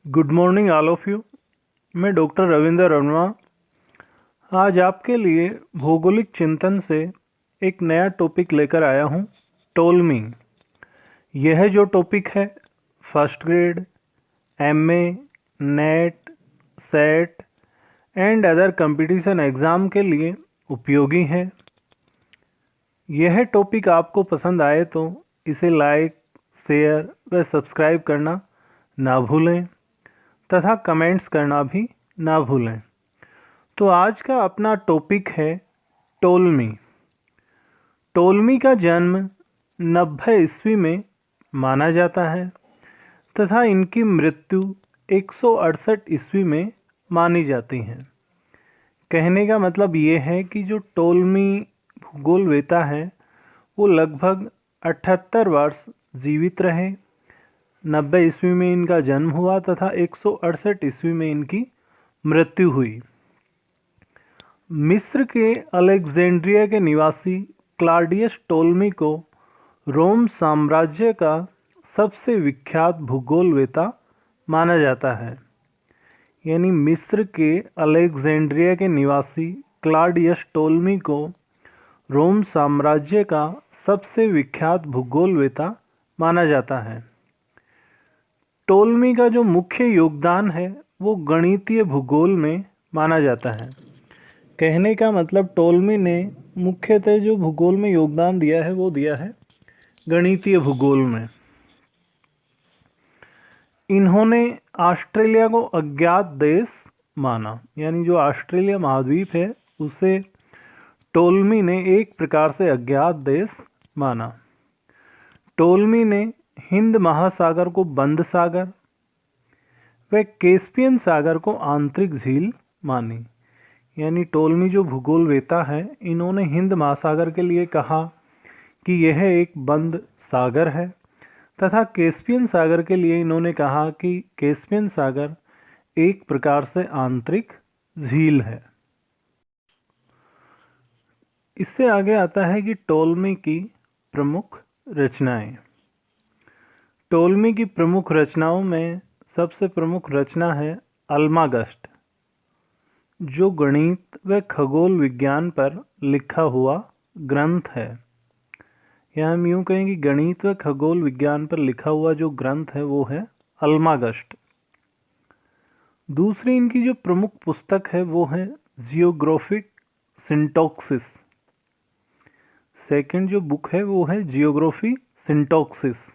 Good morning all of you. मैं doctor Ravindra Verma आज आपके लिए भौगोलिक चिंतन से एक नया टॉपिक लेकर आया हूँ, टोलमी। यह जो टॉपिक है first grade, MA, net, set and other competition exam के लिए उपयोगी है। यह टॉपिक आपको पसंद आए तो इसे लाइक, शेयर व सब्सक्राइब करना ना भूलें तथा कमेंट्स करना भी ना भूलें। तो आज का अपना टॉपिक है टोलमी। टोलमी का जन्म 90 ईस्वी में माना जाता है तथा इनकी मृत्यु 168 ईस्वी में मानी जाती है। कहने का मतलब ये है कि जो टोलमी भूगोलवेता है वो लगभग 78 वर्ष जीवित रहे। 90 ईस्वी में इनका जन्म हुआ तथा 168 ईस्वी में इनकी मृत्यु हुई। मिस्र के अलेक्जेंड्रिया के निवासी क्लाउडियस टोलमी को रोम साम्राज्य का सबसे विख्यात भूगोलवेता माना जाता है। यानी मिस्र के अलेक्जेंड्रिया के निवासी क्लाउडियस टोलमी को रोम साम्राज्य का सबसे विख्यात भूगोलवेता माना जाता है। टोलमी का जो मुख्य योगदान है वो गणितीय भूगोल में माना जाता है। कहने का मतलब टोलमी ने मुख्यतः जो भूगोल में योगदान दिया है वो दिया है गणितीय भूगोल में। इन्होंने ऑस्ट्रेलिया को अज्ञात देश माना, यानी जो ऑस्ट्रेलिया महाद्वीप है उसे टोलमी ने एक प्रकार से अज्ञात देश माना। टोलमी ने हिंद महासागर को बंद सागर व कैस्पियन सागर को आंतरिक झील मानी। यानी टोलमी जो भूगोलवेता है इन्होंने हिंद महासागर के लिए कहा कि यह एक बंद सागर है तथा कैस्पियन सागर के लिए इन्होंने कहा कि कैस्पियन सागर एक प्रकार से आंतरिक झील है। इससे आगे आता है कि टोलमी की प्रमुख रचनाएं। टोलमी की प्रमुख रचनाओं में सबसे प्रमुख रचना है अल्मागस्ट, जो गणित व खगोल विज्ञान पर लिखा हुआ ग्रंथ है। या हम यूँ कहें कि गणित व खगोल विज्ञान पर लिखा हुआ जो ग्रंथ है वो है अल्मागस्ट। दूसरी इनकी जो प्रमुख पुस्तक है वो है जियोग्राफिक सिंटॉक्सिस। सेकंड जो बुक है वो है जियोग्राफी सिंटॉक्सिस।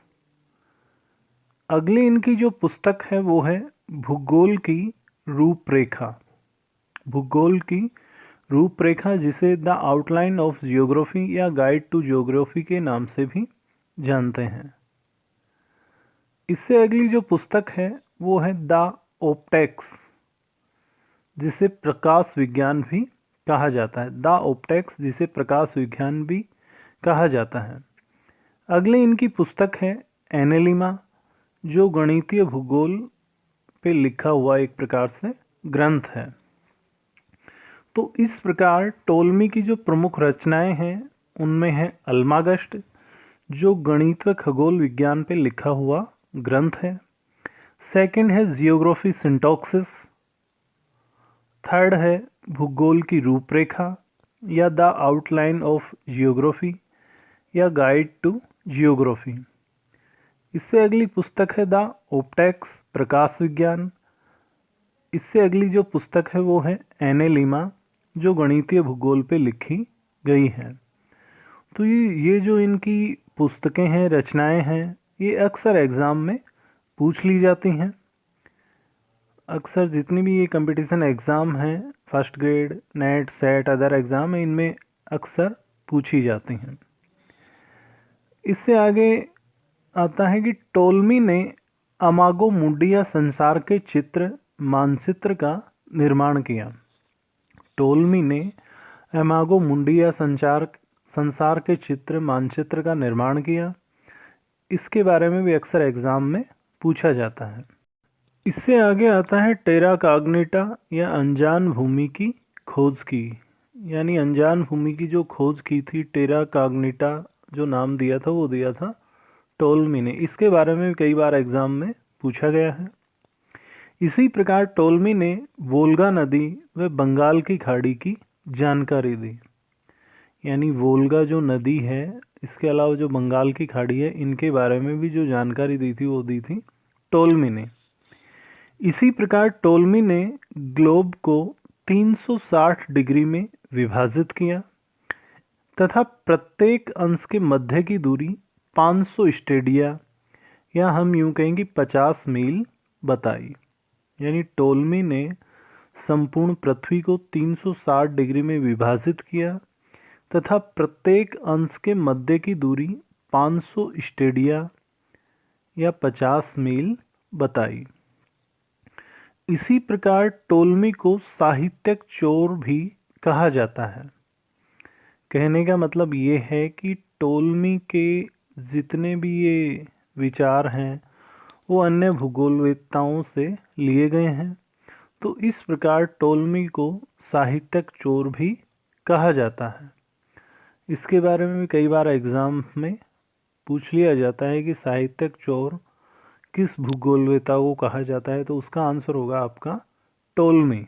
अगली इनकी जो पुस्तक है वो है भूगोल की रूपरेखा। भूगोल की रूपरेखा, जिसे द आउटलाइन ऑफ जियोग्राफी या गाइड टू जियोग्राफी के नाम से भी जानते हैं। इससे अगली जो पुस्तक है वो है द ऑप्टेक्स, जिसे प्रकाश विज्ञान भी कहा जाता है। द ऑप्टेक्स, जिसे प्रकाश विज्ञान भी कहा जाता है। अगली इनकी पुस्तक है एनेलिमा, जो गणितीय भूगोल पे लिखा हुआ एक प्रकार से ग्रंथ है। तो इस प्रकार टोलमी की जो प्रमुख रचनाएं हैं उनमें है अल्मागस्ट, जो गणित व खगोल विज्ञान पे लिखा हुआ ग्रंथ है। सेकंड है जियोग्राफी सिंटॉक्सिस। थर्ड है भूगोल की रूपरेखा या द आउटलाइन ऑफ जियोग्राफी या गाइड टू जियोग्राफी। इससे अगली पुस्तक है द ऑप्टेक्स, प्रकाश विज्ञान। इससे अगली जो पुस्तक है वो है एनेलिमा, जो गणितीय भूगोल पे लिखी गई है। तो ये जो इनकी पुस्तकें हैं, रचनाएं हैं, ये अक्सर एग्ज़ाम में पूछ ली जाती हैं। अक्सर जितनी भी ये कंपटीशन एग्ज़ाम हैं, first grade, net, set, other exam है, इनमें अक्सर पूछी जाती हैं। इससे आगे आता है कि टोलमी ने अमागो मुंडिया संसार के चित्र मानचित्र का निर्माण किया। टोलमी ने अमागो मुंडिया संसार के चित्र मानचित्र का निर्माण किया। इसके बारे में भी अक्सर एग्ज़ाम में पूछा जाता है। इससे आगे आता है टेरा काग्निटा या अनजान भूमि की खोज की। यानी अनजान भूमि की जो खोज की थी, टेरा काग्निटा जो नाम दिया था वो दिया था टोलमी ने। इसके बारे में भी कई बार एग्ज़ाम में पूछा गया है। इसी प्रकार टोल्मी ने वोल्गा नदी व बंगाल की खाड़ी की जानकारी दी। यानी वोल्गा जो नदी है, इसके अलावा जो बंगाल की खाड़ी है, इनके बारे में भी जो जानकारी दी थी वो दी थी टोल्मी ने। इसी प्रकार टोल्मी ने ग्लोब को 360 डिग्री में विभाजित किया तथा प्रत्येक अंश के मध्य की दूरी 500 स्टेडिया या हम यूं कहेंगे 50 मील बताई। यानी टोल्मी ने संपूर्ण पृथ्वी को 360 डिग्री में विभाजित किया तथा प्रत्येक अंश के मध्य की दूरी 500 स्टेडिया या 50 मील बताई। इसी प्रकार टोल्मी को साहित्यिक चोर भी कहा जाता है। कहने का मतलब ये है कि टोल्मी के जितने भी ये विचार हैं वो अन्य भूगोलवेत्ताओं से लिए गए हैं। तो इस प्रकार टोल्मी को साहित्यिक चोर भी कहा जाता है। इसके बारे में भी कई बार एग्ज़ाम में पूछ लिया जाता है कि साहित्यिक चोर किस भूगोलवेत्ता को कहा जाता है, तो उसका आंसर होगा आपका टोल्मी।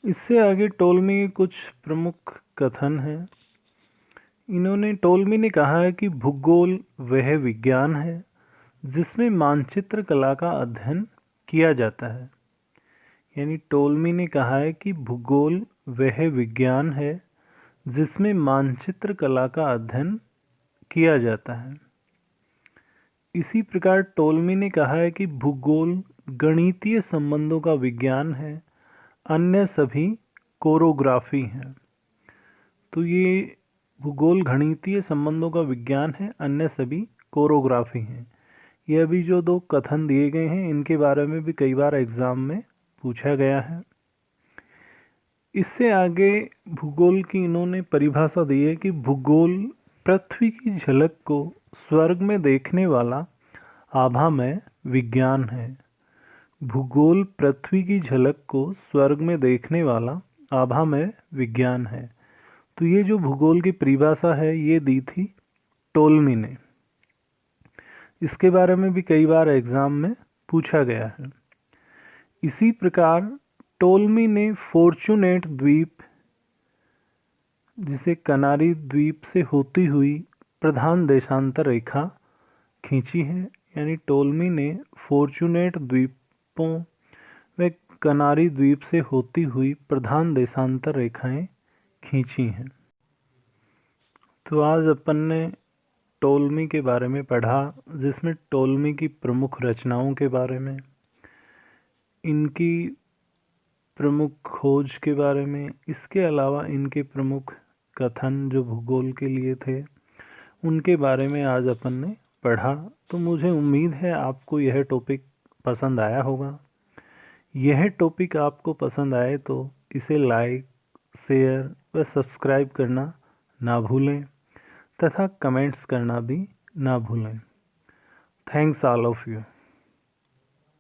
इससे आगे टोल्मी के कुछ प्रमुख कथन हैं। टोल्मी ने कहा है कि भूगोल वह विज्ञान है जिसमें मानचित्र कला का अध्ययन किया जाता है। यानी टोल्मी ने कहा है कि भूगोल वह विज्ञान है जिसमें मानचित्र कला का अध्ययन किया जाता है। इसी प्रकार टोल्मी ने कहा है कि भूगोल गणितीय संबंधों का विज्ञान है, अन्य सभी कोरोग्राफी हैं। तो ये भूगोल गणितीय संबंधों का विज्ञान है, अन्य सभी कोरोग्राफी हैं। ये अभी जो दो कथन दिए गए हैं इनके बारे में भी कई बार एग्ज़ाम में पूछा गया है। इससे आगे भूगोल की इन्होंने परिभाषा दी है कि भूगोल पृथ्वी की झलक को स्वर्ग में देखने वाला आभामय विज्ञान है। भूगोल पृथ्वी की झलक को स्वर्ग में देखने वाला आभामय विज्ञान है। तो ये जो भूगोल की परिभाषा है ये दी थी टोल्मी ने। इसके बारे में भी कई बार एग्ज़ाम में पूछा गया है। इसी प्रकार टोल्मी ने फॉर्चूनेट द्वीप, जिसे कनारी द्वीप से होती हुई प्रधान देशांतर रेखा खींची है। यानी टोल्मी ने फॉर्चूनेट द्वीपों व कनारी द्वीप से होती हुई प्रधान देशांतर रेखाएं खींची हैं। तो आज अपन ने टोल्मी के बारे में पढ़ा, जिसमें टोल्मी की प्रमुख रचनाओं के बारे में, इनकी प्रमुख खोज के बारे में, इसके अलावा इनके प्रमुख कथन जो भूगोल के लिए थे उनके बारे में आज अपन ने पढ़ा। तो मुझे उम्मीद है आपको यह टॉपिक पसंद आया होगा। यह टॉपिक आपको पसंद आए तो इसे लाइक, शेयर व सब्सक्राइब करना ना भूलें तथा कमेंट्स करना भी ना भूलें। Thanks all of you.